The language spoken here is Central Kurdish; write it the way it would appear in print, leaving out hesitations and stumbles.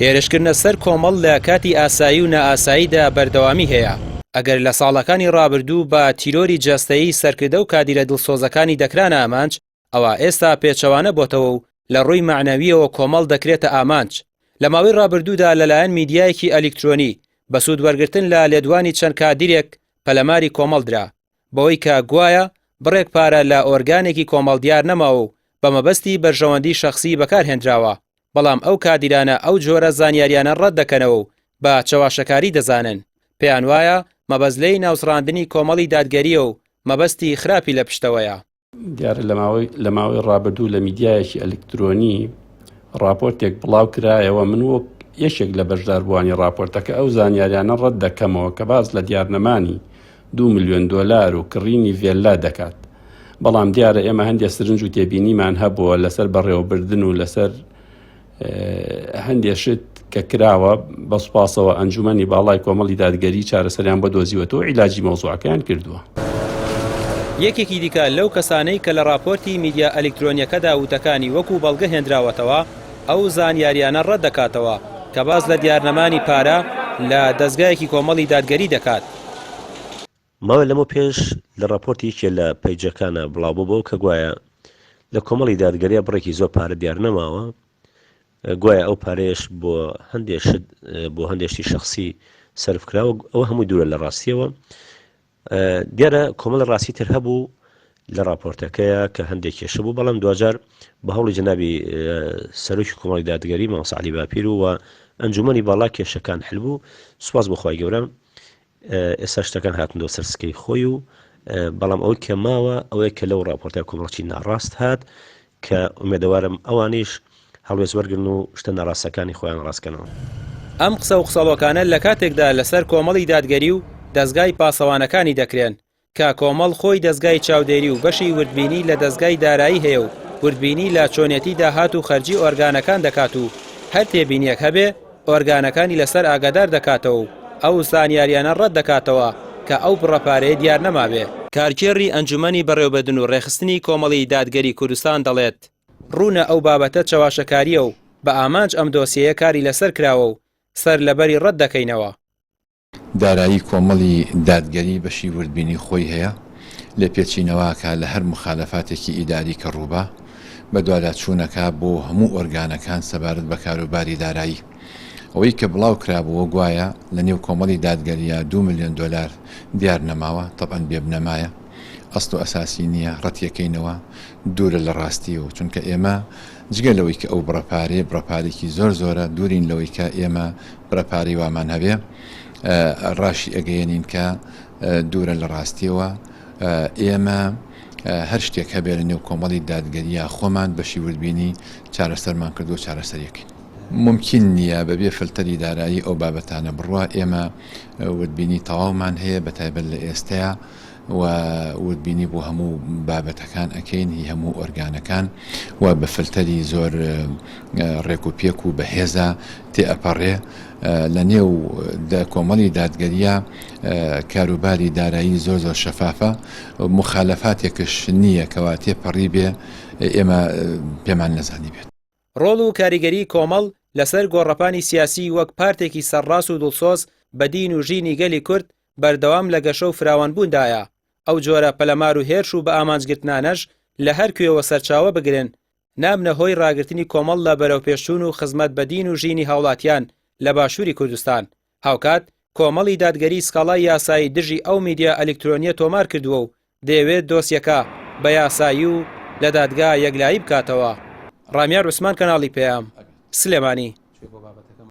هێرشکردنە سەر کۆمەڵ لە کاتی ئاسایی و نائاساییدا بەردەوامی هەیە. ئەگەر لە ساڵەکانی ڕابردوو بە تیرۆری جەستەیی سەرکردە و کادیرە دڵسۆزەکانی دەکرانە ئامانج، ئەوە ئێستا پێچەوانە بۆتەوە و لە ڕووی معنەویەوە کۆمەڵ دەکرێتە ئامانج. لە ماوەی ڕابردوودا لەلایەن میدیایەکی ئەلیکترۆنی بە سوود وەرگرتن لە لێدوانی چەند کادیرێک پەلەماری کۆمەڵ درا بەوەی کە گوایە بڕێک پارە لە ئۆرگانێکی کۆمەڵ دیار نەماوە و بە مەبەستی بەرژەوەندی شەخسی بەکارهێنراوە، بەڵام ئەو کادیرانە ئەو جۆرە زانیاریانە ڕەت دەکەنەوە و بە چاواشەکاری دەزانن. پێیان وایە مەبەزلەی ناوسڕاندنی کۆمەڵی دادگەریە و مەبەستی خراپی لە پشتەوەیە. دیارە لە ماوەی ڕابردوو لە میدیایەکی ئەلکترۆنی راپۆرتێک بڵاو کرایەوە، من وەک یەکێک لە بەشداربووانی راپۆرتەکە ئەو زانیاریانە ڕەت دەکەمەوە کە باز لە دیارنەمانی 2 ملیۆن دۆلار و کڕینی ڤێلا دەکات. بەڵام دیارە ئێمە هەندێک سرنج و تێبینیمان هەبووە لەسەر بەڕێوەبردن و لەسەر هەندێشت کە کراوە بەسوپاسەوە ئەنجومەنی باڵای کۆمەڵی دادگەری چارەسەریان بە دۆزیوەتەوە عیلاجی مەوزوعەکەیان کردووە. یەکێکی دیکە لەو کەسانەی کە لە راپۆرتی میدیا ئەلکترۆنیەکەدا وتەکانی وەکو بەڵگە هێنراوەتەوە ئەو زانیاریانە ڕەت دەکاتەوە کە باز لە دیارنەمانی پارە لە دەستگایەکی کۆمەڵی دادگەری دەکات. ماوە لەمە پێش لە راپۆرتێکێ لە پەیجەکانە بڵاوبووەوە کە گوایە لە کۆمەڵی دادگەریە بڕێکی زۆر پارە دیار نەماوە، گوایە ئەو پارەیەش بۆ هەندێشتی شخصی سەرفکراوە، ئەوە هەمووی دوورە لە ڕاستیەوە. دیارە کۆمەڵ ڕاستی تر هەبوو لە راپۆرتەکەیە کە هەندێک کێشە بوو، بەڵام دوجار بە هەوڵی جەنابی سەرۆکی کۆمەڵی دادگەری مامۆستا عەلی باپیر و ئەنجومەنی باڵا کێشەکان حل بوو. سوپاس بۆ خوای گەورە، ئێستا شتەکان هاتنەوە سەر سکەی خۆی و بەڵام ئەوەی کە ماوە ئەوەیە کە لەو راپۆرتە کۆمەڵکی ناڕاست هات کە ئومێدەوارم ئەوانیش هەڵوێز وەرگن و شتە ناڕاستەکانی خۆیان ڕاستکەنەوە. ئەم قسە و قسەڵۆکانە لە کاتێکدا لەسەر کۆمەڵی دادگەری و دەستگای پاسەوانەکانی دەکرێن کە کۆمەڵ خۆی دەستگای چاودێری و بەشی وردبینی لە دەستگای دارایی هەیە و وردبینی لە چۆنێتی داهات و خەرجی ئۆرگانەکان دەکات و هەر تێبینیەک هەبێ ئۆرگانەکانی لەسەر ئاگادار دەکاتەوە و ئەو زانیاریانە ڕەت دەکاتەوە کە ئەو بڕەپارەیە دیار نەمابێ. کارکێڕی ئەنجومەنی بەڕێوەبردن و ڕێخستنی کۆمەڵی دادگەری کوردستان دەڵێت ڕوونە ئەو بابەتە چاواشەکاریە و بە ئامانج ئەم دۆسیەیە کاری لەسەر کراوە و سەر لەبەری ڕەت دەکەینەوە. دارایی کۆمەڵی دادگەری بەشی وردبینی خۆی هەیە لە پێچینەوەکە لە هەر مخالەفاتێکی ئیداری کە ڕووبە بە دواداچوونەکە بۆ هەموو ئۆرگانەکان سەبارەت بە کاروباری دارایی. ئەوەی کە بڵاو کرابووە گوایە لە نێو کۆمەڵی دادگەریە 2 ملیۆن دۆلار دیار نەماوە، تەبەن بێبنەمایە، ئەست و ئەساسی نییە، ڕەتیەکەینەوە دوورە لە ڕاستیەوە، چونکە ئێمە جگە لەوەی کە ئەو بڕەپارێکی زۆر زۆرە دوورین لەوەی کە ئێمە بڕەپاری وامان هەبێ ڕاشی ئەگەیەنین کە دوورە لە ڕاستیەوە. ئێمە هەر شتێک هەبێ لە نێو کۆمەڵی دادگەریە خۆمان بەشی وردبینی چارەسەرمان کردو و چارەسەریەکەین. ممکن نییە بەبێ فلتەری دارایی ئەو بابەتانە بڕوە. ئێمە وردبینی تەواومان هەیە بە تایبەت لە ئێستەیە و وردبینی بۆ هەموو بابەتەکان ئەکەین، هی هەموو ئۆرگانەکان و بە فلتەری زۆر ڕێک و پێک و بەهێزە تێئەپەڕێ. لە نێو کۆمەڵی دادگەریە کاروباری دارایی زۆر زۆر شەفافە، مخالەفاتێکش نییە کەوا تێپەڕی بێ ئێمە پێمان نەزانی بێت. ڕۆڵ و کاریگەری کۆمەڵ لەسەر گۆڕەپانی سیاسی وەک پارتێکی سەرڕاست و دڵسۆز بە دین و ژینی گەلی کورد بەردەوام لە گەشە و فراوانبووندایە. ئەو جۆرە پەلەمار و هێرش و بە ئامانجگرتنانەش لە هەر کوێوە سەرچاوە بگرن نامنە هۆی ڕاگررتنی کۆمەڵ لە بەرەوپێشچوون و خزمەت بە دین و ژینی هاوڵاتیان لە باشووری کوردستان. هاوکات کۆمەڵی دادگەری سکاڵای یاسایی دژی ئەو میدیا ئەلکترۆنیە تۆمار کردووە و دەیەوێت دۆسیەکە بە یاسایی و لە دادگا یەکلایی بکاتەوە. ڕامیار عوسمان، کەناڵی پێام، سلێمانی.